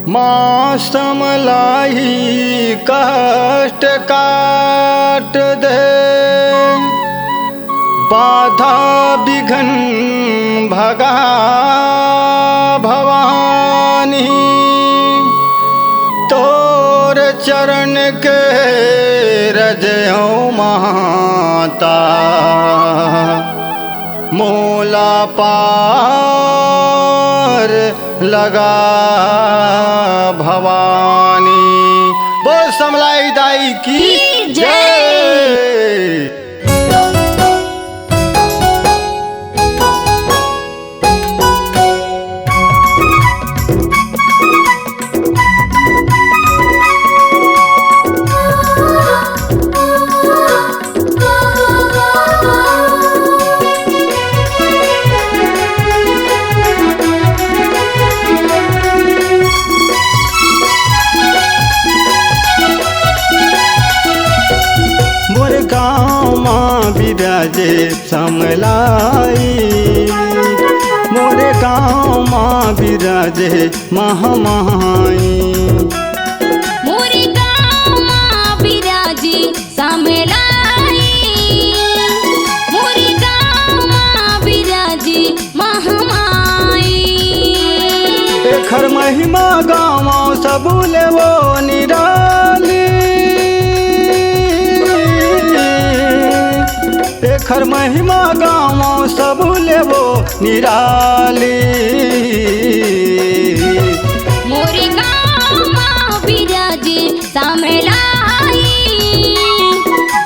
माँ समलाई कष्ट काट दे, बाधा विघन भगा भवानी। तोर चरण के रजो माता, मोला पार लगा भवानी। बोल समलाई दाई की जय। विराजे समलाई, मोरे गाँव माँ विराजे महामाई। मोरे गाँव माँ विराजे समलाई, मोरे गाँव माँ विराजे महामाई। एखर महिमा गाँव सबूले वो निराली, एखर महिमा गाँव सब लेवो निराली। मोरे गाँव माँ विराजे समलाई,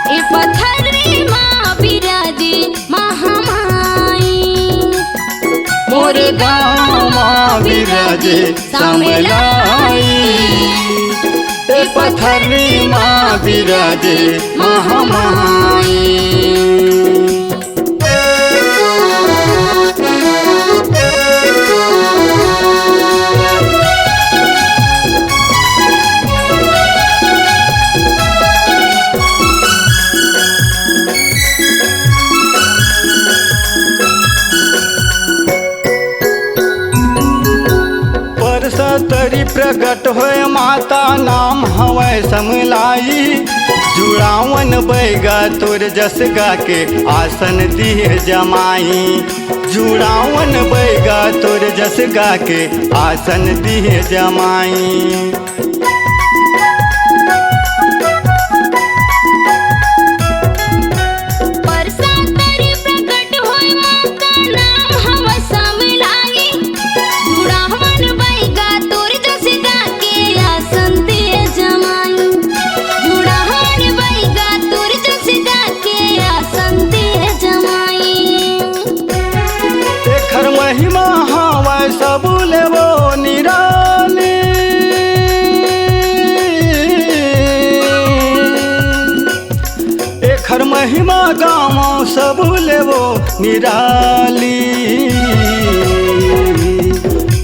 ए पत्थरी माँ विराजे महामाई। मोरे गाँव माँ विराजे समलाई, ए पत्थरी माँ विराजे महामाई। तरी प्रकट होय माता, नाम हवै समलाई। जुड़ावन बैगा तोर जस गा के आसन दिए जमाई। जुड़ावन बैगा तोर जस गा के आसन दिए जमाई। महिमा हवै सब लेवो निराली, एखर महिमा गाँव सब लेवो निराली।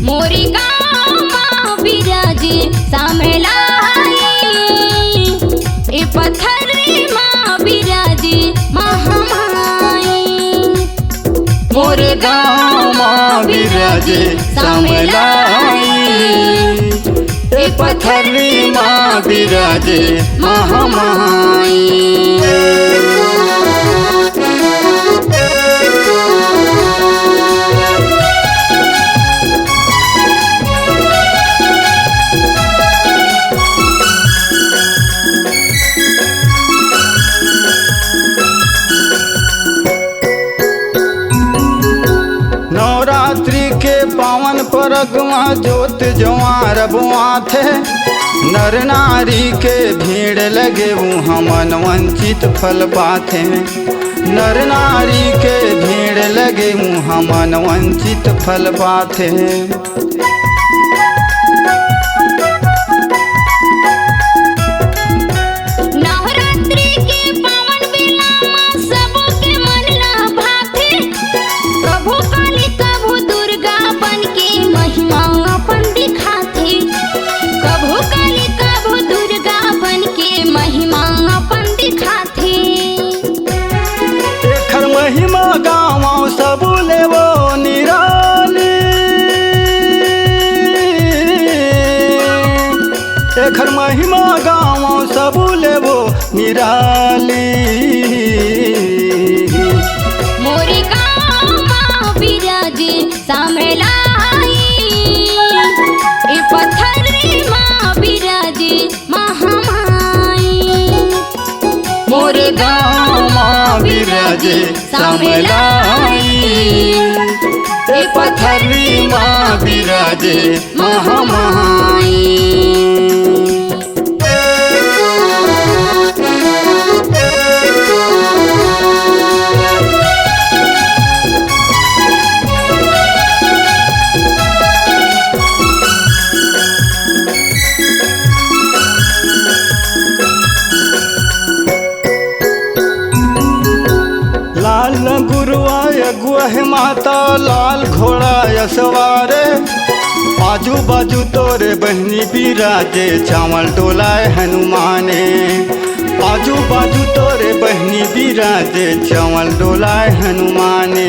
मोरे गाँव माँ विराजे समलाई, ए पत्थरी माँ विराजे महामाई। मोरे गाँव माँ विराजे समलाई, ए पत्थरी माँ विराजे महामाई। नवरात्रि के पावन परगवा जोत जवार बुआ थे। नर नारी के भीड़ लगे वहाँ मन वंचित फल पाथे। नर नारी के भीड़ लगे वहाँ मन वंचित फल पाथे। महिमा गाँव सब लेवो निराली, महिमा गावो सबू लेवो निराली। मोरे गाँव माँ बिराजे सामलाई, ए पत्थरी माँ बिराजे महामाई। मोरे गाँव माँ बिराजे सामलाई, ए पत्थरी माँ बिराजे महामाई। लाल गुरुआ अगुआ माता लाल घोड़ा यसवारे, आजू बाजू तोरे बहनी बिराजे चावल डोलाए हनुमाने। आजू बाजू तोरे बहनी बिराजे चावल डोलाए हनुमाने।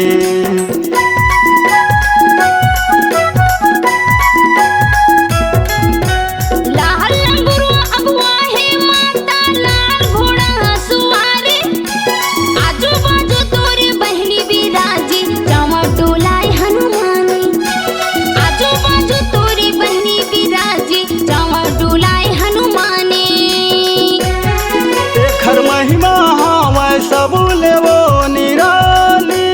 महिमा हमें सबू लेवो निराली,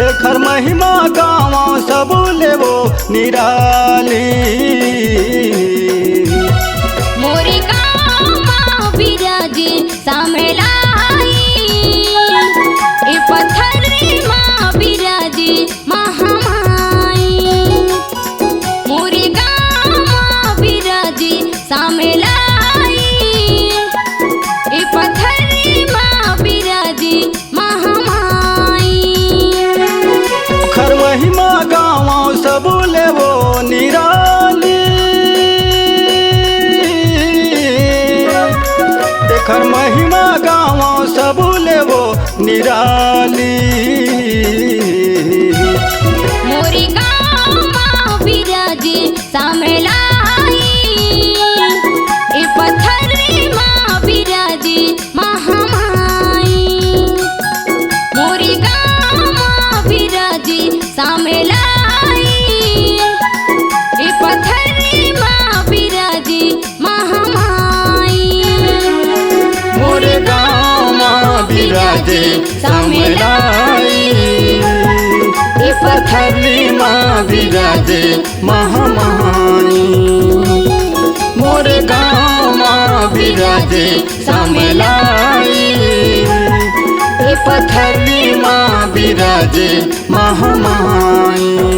एकर महिमा गावो सबू लेवो निराली। मोरे गाँव माँ बिराजे सामलाई, ए पत्थरी माँ बिराजे महामाई। मोरे गाँव माँ बिराजे सामलाई, ए पत्थरी माँ बिराजे महामाई। खर महिमा गावो सबू लेवो निराली, एकर महिमा गावो सबू लेवो निराली। मोरे गाँव माँ बिराजे सामलाई, ए पत्थरी माँ बिराजे महामाई। मोरे गाँव माँ बिराजे सामलाई, ए पत्थरी माँ बिराजे महामाई। मोरे गाँव माँ बिराजे सामलाई, ए पत्थरी माँ बिराजे महामाई। मोरे गाँव माँ बिराजे सामलाई, ए पत्थरी माँ बिराजे महामाई।